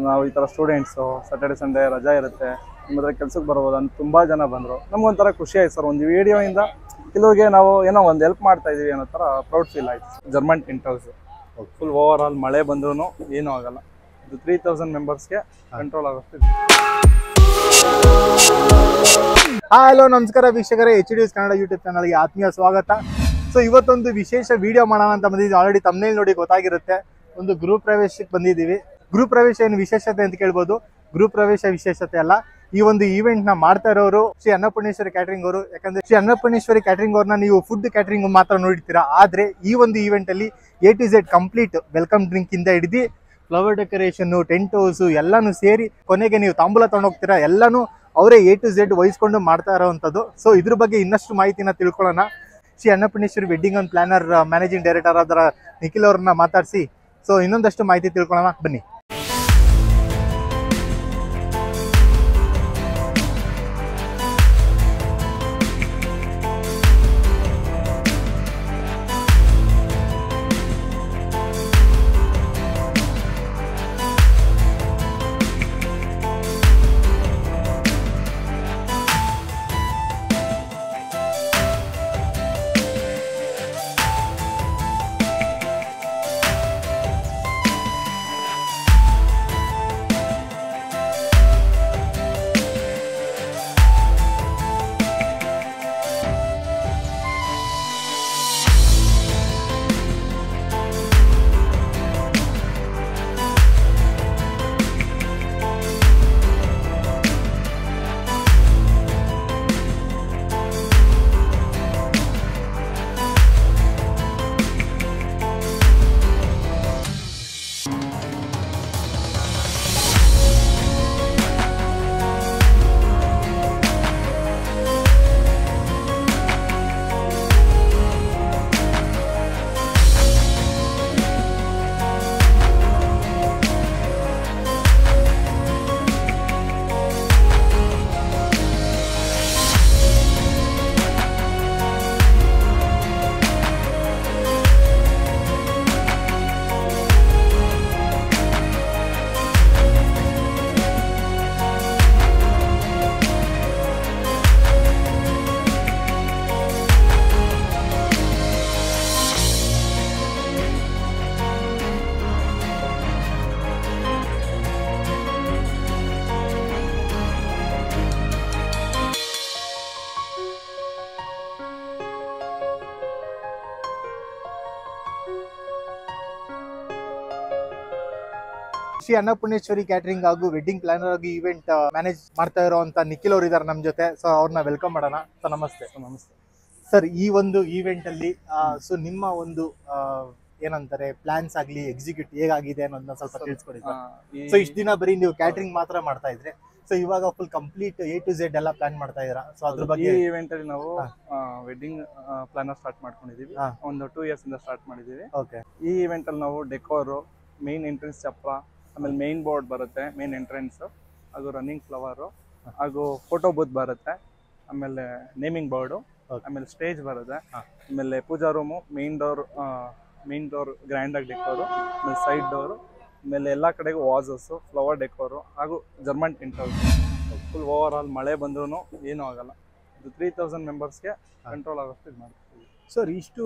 ನಾವು ಈ ಥರ ಸ್ಟೂಡೆಂಟ್ಸು ಸ್ಯಾಟರ್ಡೆ ಸಂಡೇ ರಜಾ ಇರುತ್ತೆ, ನಿಮ್ಮ ಹತ್ರ ಕೆಲ್ಸಕ್ಕೆ ಬರ್ಬೋದು ಅಂತ ತುಂಬ ಜನ ಬಂದರು. ನಮಗೊಂಥರ ಖುಷಿ ಆಯ್ತು ಸರ್, ಒಂದು ವಿಡಿಯೋಯಿಂದ ಕೆಲವ್ರಿಗೆ ನಾವು ಏನೋ ಒಂದು ಹೆಲ್ಪ್ ಮಾಡ್ತಾ ಇದೀವಿ ಅನ್ನೋ ಥರ ಪ್ರೌಡ್ ಫೀಲ್ ಆಯ್ತು. German tent house full over all ಮಳೆ ಬಂದ್ರೂ ಏನೂ ಆಗಲ್ಲ. ಇದು 3000 ಮೆಂಬರ್ಸ್ಗೆ ಕಂಟ್ರೋಲ್ ಆಗುತ್ತೆ. ಹಲೋ ನಮಸ್ಕಾರ ವೀಕ್ಷಕರೇ, HD ಕನ್ನಡ ಯೂಟ್ಯೂಬ್ ಚಾನಲ್ಗೆ ಆತ್ಮೀಯ ಸ್ವಾಗತ. ಸೊ ಇವತ್ತೊಂದು ವಿಶೇಷ ವಿಡಿಯೋ ಮಾಡೋಣ ಅಂತ ಬಂದಿದ್ದೀವಿ. ಆಲ್ರೆಡಿ ತಮ್ಮನೇಲಿ ನೋಡಿ ಗೊತ್ತಾಗಿರುತ್ತೆ. ಒಂದು ಗೃಹ ಪ್ರವೇಶಕ್ಕೆ ಬಂದಿದ್ದೀವಿ. ಗೃಹ ಪ್ರವೇಶ ಏನು ವಿಶೇಷತೆ ಅಂತ ಕೇಳ್ಬೋದು. ಗೃಹ ಪ್ರವೇಶ ವಿಶೇಷತೆ ಅಲ್ಲ, ಈ ಒಂದು ಈವೆಂಟ್ ನ ಮಾಡ್ತಾ ಇರೋರು ಶ್ರೀ ಅನ್ನಪೂರ್ಣೇಶ್ವರಿ ಕ್ಯಾಟರಿಂಗ್ ಅವರು. ಯಾಕಂದ್ರೆ ಶ್ರೀ ಅನ್ನಪೂರ್ಣೇಶ್ವರಿ ಕ್ಯಾಟರಿಂಗ್ ಅವ್ರನ್ನ ನೀವು ಫುಡ್ ಕ್ಯಾಟರಿಂಗ್ ಮಾತ್ರ ನೋಡಿರ್ತೀರಾ, ಆದ್ರೆ ಈ ಒಂದು ಈವೆಂಟ್ ಅಲ್ಲಿ A to Z complete welcome drink ಇಂದ ಹಿಡಿದು ಫ್ಲವರ್ ಡೆಕೋರೇಷನ್, ಟೆಂಟ್ ಹೌಸ್ ಎಲ್ಲಾನು ಸೇರಿ ಕೊನೆಗೆ ನೀವು ತಾಂಬೂಲ ತಗೊಂಡೋಗ್ತೀರಾ, ಎಲ್ಲಾನು ಅವರೇ A to Z ವಹಿಸ್ಕೊಂಡು ಮಾಡ್ತಾ ಇರೋವಂಥದ್ದು. ಸೊ ಇದ್ರ ಬಗ್ಗೆ ಇನ್ನಷ್ಟು ಮಾಹಿತಿನ ತಿಳ್ಕೊಳ್ಳೋಣ. Shri Annapoorneshwari wedding and planner managing director ಆದ ನಿಖಿಲ್ ಅವ್ರನ್ನ ಮಾತಾಡಿಸಿ ಸೊ ಇನ್ನೊಂದಷ್ಟು ಮಾಹಿತಿ ತಿಳ್ಕೊಳ್ಳೋಣ ಬನ್ನಿ. ಶ್ರೀ ಅನ್ನಪೂರ್ಣೇಶ್ವರಿ ಕ್ಯಾಟರಿಂಗ್ ಹಾಗೂ ವೆಡ್ಡಿಂಗ್ ಪ್ಲಾನರ್ ಆಗಿ ಇವೆಂಟ್ ಮ್ಯಾನೇಜ್ ಮಾಡ್ತಾ ಇರುವಂತ ನಿಖಿಲ್ ಅವರು ಇದ್ದಾರೆ ನಮ್ಮ ಜೊತೆ. ಸೊ ಅವ್ರನ್ನ ವೆಲ್ಕಮ್ ಮಾಡೋಣ. ಸೊ ನಮಸ್ತೆ. ನಮಸ್ತೆ ಸರ್, ಈ ಒಂದು ಈವೆಂಟ್ ಅಲ್ಲಿ ಸೊ ನಿಮ್ಮ ಒಂದು ಏನಂತಾರೆ ಪ್ಲಾನ್ಸ್ ಆಗ್ಲಿ ಎಕ್ಸಿಕ್ಯೂಟ್ ಹೇಗಾಗಿದೆ ಅನ್ನೋದನ್ನ ಸ್ವಲ್ಪ ತಿಳಿಸ್ಕೊಡಿ. ಸೊ ಇಷ್ಟು ದಿನ ಬರೀ ನೀವು ಕ್ಯಾಟರಿಂಗ್ ಮಾತ್ರ ಮಾಡ್ತಾ ಇದ್ರೆ, ಸೊ ಇವಾಗ full complete A to Z ಎಲ್ಲ ಪ್ಲಾನ್ ಮಾಡ್ತಾ ಇದೀರಾ. ಸೊ ಅದ್ರ ಬಗ್ಗೆ ಈ ಇವೆಂಟ್ ಅಲ್ಲಿ ನಾವು ವೆಡ್ಡಿಂಗ್ ಪ್ಲಾನರ್ ಸ್ಟಾರ್ಟ್ ಮಾಡ್ಕೊಂಡಿದೀವಿ. ಒಂದು 2 years ಇಂದ ಸ್ಟಾರ್ಟ್ ಮಾಡಿದೀವಿ. ಓಕೆ. ಈ ಇವೆಂಟ್ ಅಲ್ಲಿ ನಾವು ಡೆಕೋರು, ಮೇನ್ ಎಂಟ್ರೆನ್ಸ್ ಚಪ್ರ, ಆಮೇಲೆ ಮೇನ್ ಬೋರ್ಡ್ ಬರುತ್ತೆ, ಮೇನ್ ಎಂಟ್ರೆನ್ಸ್ ಹಾಗೂ ರನ್ನಿಂಗ್ ಫ್ಲವರು ಹಾಗೂ ಫೋಟೋ ಬೂತ್ ಬರುತ್ತೆ, ಆಮೇಲೆ ನೇಮಿಂಗ್ ಬೋರ್ಡು, ಆಮೇಲೆ ಸ್ಟೇಜ್ ಬರುತ್ತೆ, ಆಮೇಲೆ ಪೂಜಾ ರೂಮು, ಮೇನ್ ಡೋರ್ ಗ್ರ್ಯಾಂಡ್ ಆಗಿ ಡೆಕೋರು, ಆಮೇಲೆ ಸೈಡ್ ಡೋರು, ಆಮೇಲೆ ಎಲ್ಲ ಕಡೆಗೂ ವಾಸಸ್ಸು, ಫ್ಲವರ್ ಡೆಕೋರು ಹಾಗೂ German tent house. Full over all ಮಳೆ ಬಂದ್ರೂ ಏನೂ ಆಗಲ್ಲ. ಇದು 3000 ಮೆಂಬರ್ಸ್ಗೆ ಕಂಟ್ರೋಲ್ ಆಗೋಷ್ಟು ಇದು ಮಾಡ್ತೀವಿ. ಸರ್, ಇಷ್ಟು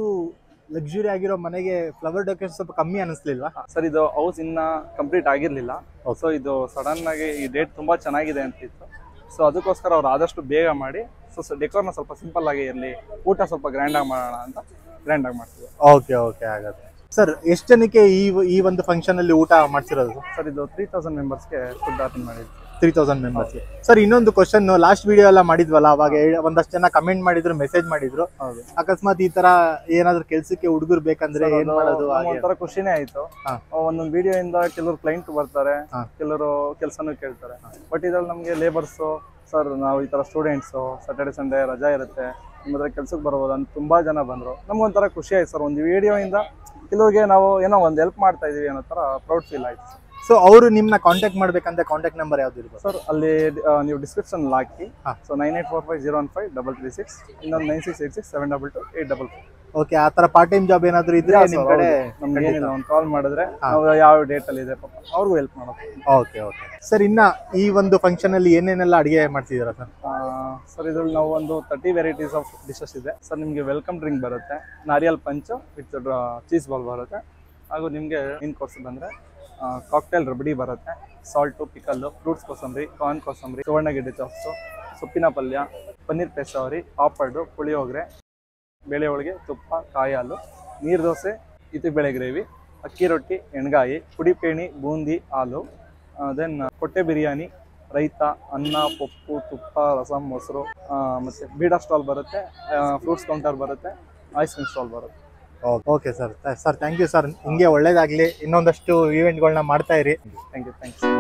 ಲಕ್ಸುರಿ ಆಗಿರೋ ಮನೆಗೆ ಫ್ಲವರ್ ಡೆಕೋರೇಷನ್ ಸ್ವಲ್ಪ ಕಮ್ಮಿ ಅನಿಸ್ಲಿಲ್ವಾ? ಸರ್, ಇದು ಹೌಸ್ ಇನ್ನ ಕಂಪ್ಲೀಟ್ ಆಗಿರ್ಲಿಲ್ಲ. ಸೊ ಇದು ಸಡನ್ ಆಗಿ ಈ ಡೇಟ್ ತುಂಬಾ ಚೆನ್ನಾಗಿದೆ ಅಂತಿತ್ತು. ಸೊ ಅದಕ್ಕೋಸ್ಕರ ಅವ್ರು ಆದಷ್ಟು ಬೇಗ ಮಾಡಿ ಸೊ ಡೆಕೋರ್ನ ಸ್ವಲ್ಪ ಸಿಂಪಲ್ ಆಗಿ ಇರಲಿ, ಊಟ ಸ್ವಲ್ಪ ಗ್ರ್ಯಾಂಡ್ ಆಗಿ ಮಾಡೋಣ ಅಂತ ಗ್ರ್ಯಾಂಡ್ ಆಗಿ ಮಾಡ್ತೀವಿ. ಓಕೆ ಓಕೆ ಆಗುತ್ತೆ. ಸರ್, ಎಷ್ಟು ಜನಕ್ಕೆ ಈ ಒಂದು ಫಂಕ್ಷನ್ ಅಲ್ಲಿ ಊಟ ಮಾಡ್ಸಿರೋದು? ಸರ್, ಇದು 3000 ಮೆಂಬರ್ಸ್ಗೆ ಫುಡ್ ಅರೇಂಜ್ ಮಾಡಿದ್ವಿ. 3000 ಮೆಂಬರ್ಸ್ಗೆ. ಸರ್, ಇನ್ನೊಂದು ಕ್ವಶನ್, ಲಾಸ್ಟ್ ವಿಡಿಯೋ ಎಲ್ಲ ಮಾಡಿದ್ವಲ್ಲ, ಅವಾಗ ಒಂದಷ್ಟು ಜನ ಕಮೆಂಟ್ ಮಾಡಿದ್ರು, ಮೆಸೇಜ್ ಮಾಡಿದ್ರು. ಅಕಸ್ಮಾತ್ ಈ ತರ ಏನಾದ್ರು ಕೆಲ್ಸಕ್ಕೆ ಹುಡುಗರು ಬೇಕಂದ್ರೆ ಏನ್ ಮಾಡೋದು? ಒಂಥರ ಖುಷಿನೇ ಆಯ್ತು. ಒಂದೊಂದು ವಿಡಿಯೋ ಇಂದ ಕೆಲವರು ಕ್ಲೈಂಟ್ ಬರ್ತಾರೆ, ಕೆಲವರು ಕೆಲಸನೂ ಕೇಳ್ತಾರೆ. ಬಟ್ ಇದ್ರಲ್ಲಿ ನಮ್ಗೆ ಲೇಬರ್ಸ್ ಸರ್, ನಾವು ಈ ತರ ಸ್ಟೂಡೆಂಟ್ಸು ಸ್ಯಾಟರ್ಡೆ ಸಂಡೇ ರಜಾ ಇರುತ್ತೆ, ನಿಮ್ಮ ಹತ್ರ ಕೆಲ್ಸಕ್ಕೆ ಬರ್ಬೋದು ಅಂತ ತುಂಬಾ ಜನ ಬಂದ್ರು. ನಮ್ಗೊಂಥರ ಖುಷಿ ಆಯ್ತು ಸರ್, ಒಂದು ವಿಡಿಯೋ ಇಂದ ಕೆಲವ್ರಿಗೆ ನಾವು ಏನೋ ಒಂದು ಹೆಲ್ಪ್ ಮಾಡ್ತಾ ಇದೀವಿ ಅನ್ನೋ ತರ ಪ್ರೌಡ್ ಫೀಲ್ ಆಯ್ತು. ಸೊ ಅವರು ನಿಮ್ಮನ್ನ ಕಾಂಟ್ಯಾಕ್ಟ್ ಮಾಡ್ಬೇಕಂದ್ರೆ ಕಾಂಟ್ಯಾಕ್ಟ್ ನಂಬರ್ ಯಾವ್ದು ಇರ್ಬೋದು ಸರ್? ಅಲ್ಲಿ ನೀವು ಡಿಸ್ಕ್ರಿಪ್ಷನ್ ಹಾಕಿ. ಸೊ 9845015336, ಇನ್ನೊಂದು 9686722855. ಓಕೆ, ಆ ತರ ಪಾರ್ಟ್ ಟೈಮ್ ಜಾಬ್ ಏನಾದ್ರು ಇದ್ರೆ ನಿಮ್ ಕಡೆ ನಮ್ಗೆ ಏನಿಲ್ಲ, ಒಂದು ಕಾಲ್ ಮಾಡಿದ್ರೆ ನಾವು ಯಾವ ಡೇಟ್ ಅಲ್ಲಿ ಇದೆ ಪಾಪ ಅವ್ರಿಗೂ ಹೆಲ್ಪ್ ಮಾಡೋದು. ಓಕೆ ಓಕೆ ಸರ್, ಇನ್ನ ಈ ಒಂದು ಫಂಕ್ಷನ್ ಅಲ್ಲಿ ಏನೇನೆಲ್ಲ ಅಡಿಗೆ ಮಾಡ್ತಿದ್ದೀರಾ ಸರ್? ಸರ್ ಇದ್ರಲ್ಲಿ ನಾವು ಒಂದು 30 ವೆರೈಟೀಸ್ ಆಫ್ ಡಿಶಸ್ ಇದೆ ಸರ್. ನಿಮಗೆ ವೆಲ್ಕಮ್ ಡ್ರಿಂಕ್ ಬರುತ್ತೆ, ನಾರಿಯಲ್ ಪಂಚ್ ವಿತ್ ಚೀಸ್ ಬಾಲ್ ಬರುತ್ತೆ, ಹಾಗೂ ನಿಮಗೆ ಇನ್ ಕೋರ್ಸ್ ಬಂದರೆ ಕಾಕ್ಟೇಲ್ ರಬಡಿ ಬರುತ್ತೆ, ಸಾಲ್ಟು, ಪಿಕಲ್ಲು, ಫ್ರೂಟ್ಸ್ ಕೋಸಂಬರಿ, ಕಾರ್ನ್ ಕೋಸಂಬರಿ, ಸುವರ್ಣಗೆಡ್ಡೆ ಚಾಪ್ಸು, ಸೊಪ್ಪಿನ ಪಲ್ಯ, ಪನ್ನೀರ್ ಪೇಸಾವರಿ, ಪಾಪಡು, ಪುಳಿಯೋಗರೆ, ಬೇಳೆ ಹೋಳಿಗೆ, ತುಪ್ಪ, ಕಾಯಿ ಹಾಲು, ನೀರು ದೋಸೆ, ಇತಿಬೇಳೆ ಗ್ರೇವಿ, ಅಕ್ಕಿ ರೊಟ್ಟಿ, ಎಣ್ಗಾಯಿ, ಪುಡಿಪೇಣಿ, ಬೂಂದಿ, ಹಾಲು, ದೆನ್ ಕೊಟ್ಟೆ ಬಿರಿಯಾನಿ, ರೈತ, ಅನ್ನ, ಪಪ್ಪು, ತುಪ್ಪ, ರಸಂ, ಮೊಸರು, ಮತ್ತು ಬೀಡಾ ಸ್ಟಾಲ್ ಬರುತ್ತೆ, ಫ್ರೂಟ್ಸ್ ಕೌಂಟರ್ ಬರುತ್ತೆ, ಐಸ್ ಕ್ರೀಮ್ ಸ್ಟಾಲ್ ಬರುತ್ತೆ. Okay sir, sir thank you sir. ಹಿಂಗೆ ಒಳ್ಳೇದಾಗಲಿ, ಇನ್ನೊಂದಷ್ಟು ಈವೆಂಟ್ಗಳನ್ನ ಮಾಡ್ತಾ ಇರಿ. Thank you.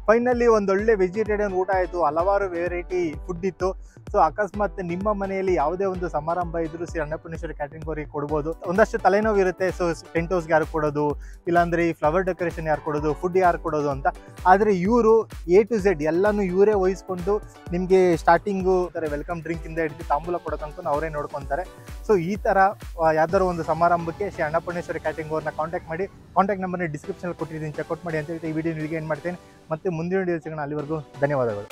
ಫೈನಲಿ ಒಂದೊಳ್ಳೆ ವೆಜಿಟೇರಿಯನ್ ಊಟ ಆಯಿತು, ಹಲವಾರು ವೆರೈಟಿ ಫುಡ್ ಇತ್ತು. ಸೊ ಅಕಸ್ಮಾತ್ ನಿಮ್ಮ ಮನೆಯಲ್ಲಿ ಯಾವುದೇ ಒಂದು ಸಮಾರಂಭ ಇದ್ರೂ ಅನ್ನಪೂರ್ಣೇಶ್ವರಿ ಕ್ಯಾಟರಿಂಗ್ ಅವರಿಗೆ ಕೊಡ್ಬೋದು. ಒಂದಷ್ಟು ತಲೆನೋವು ಇರುತ್ತೆ, ಸೊ ಟೆಂಟ್ ಹೌಸ್ಗೆ ಯಾರು ಕೊಡೋದು, ಇಲ್ಲಾಂದ್ರೆ ಈ ಫ್ಲವರ್ ಡೆಕೋರೇಷನ್ ಯಾರು ಕೊಡೋದು, ಫುಡ್ ಯಾರು ಕೊಡೋದು ಅಂತ. ಆದರೆ ಇವರು A to Z ಎಲ್ಲನೂ ಇವರೇ ವಹಿಸ್ಕೊಂಡು ನಿಮಗೆ ಸ್ಟಾರ್ಟಿಂಗು ವೆಲ್ಕಮ್ ಡ್ರಿಂಕಿಂದ ಹಿಡಿದು ತಾಂಬೂಲ ಕೊಡೋ ತನಕ ಅವರೇ ನೋಡ್ಕೊತಾರೆ. ಸೊ ಈ ಥರ ಯಾವ್ದಾದ್ರು ಒಂದು ಸಮಾರಂಭಕ್ಕೆ ಶ್ರೀ ಅನ್ನಪೂರ್ಣೇಶ್ವರಿ ಕ್ಯಾಟರಿಂಗ್ ಅವ್ರನ್ನ ಕಾಂಟ್ಯಾಕ್ಟ್ ಮಾಡಿ. ಕಾಂಟ್ಯಾಕ್ಟ್ ನಂಬರ್ನ ಡಿಸ್ಕ್ರಿಪ್ಷನಲ್ಲಿ ಕೊಟ್ಟಿದ್ದೀನಿ, ಚೆಕ್ಔಟ್ ಮಾಡಿ ಅಂತ ಹೇಳ್ತಾ ಈ ವಿಡಿಯೋ ನಿಮಗೆ ಏನು ಮಾಡ್ತೇನೆ. ಮತ್ತೆ ಮುಂದಿನ ವಿಡಿಯೋ ಸಿಗೋಣ. ಅಲ್ಲಿವರೆಗೂ ಧನ್ಯವಾದಗಳು.